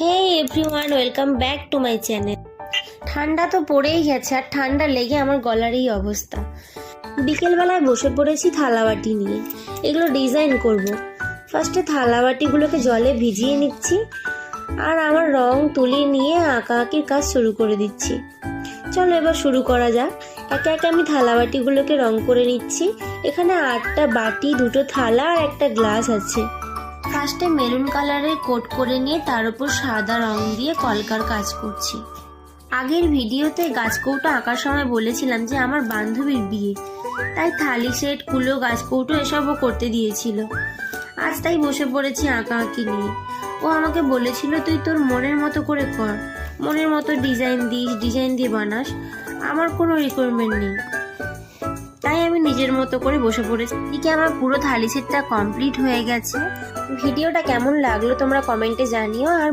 Hey everyone, welcome back to my channel. ঠান্ডা তো পড়েই গেছে, আর ঠান্ডা লেগে আমার গলার এই অবস্থা। বিকেলবেলায় বসে পড়েছি থালাবাটি নিয়ে, এগুলো ডিজাইন করব। ফার্স্টে থালাবাটিগুলোকে জলে ভিজিয়ে নিচ্ছি, আর আমার রং তুলি নিয়ে আঁকাআঁকির কাজ শুরু করে দিচ্ছি। চলো এবার শুরু করা যাক। একে একে আমি থালাবাটিগুলোকে রং করে নিচ্ছি। এখানে 8টা বাটি, 2টো থালা আর একটা গ্লাস আছে। ফার্স্টে মেরুন কালারের কোট করে নিয়ে তার উপর সাদা রং দিয়ে কলকার কাজ করছি। আগের ভিডিওতে গাছকৌটো আঁকার সময় বলেছিলাম যে আমার বান্ধবীর বিয়ে, তাই থালি সেট, কুলো, গাছকৌটো এসবও করতে দিয়েছিল। আজ তাই বসে পড়েছি আঁকাআঁকি নিয়ে। ও আমাকে বলেছিল তুই তোর মনের মতো করে কর, মনের মতো ডিজাইন দিস, ডিজাইন দিয়ে বানাস, আমার কোনো রিকোয়ারমেন্ট নেই। তাই আমি নিজের মতো করে বসে পড়েছি। এদিকে আমার পুরো থালি সেটটা কমপ্লিট হয়ে গেছে। ভিডিওটা কেমন লাগলো তোমরা কমেন্টে জানিও। আর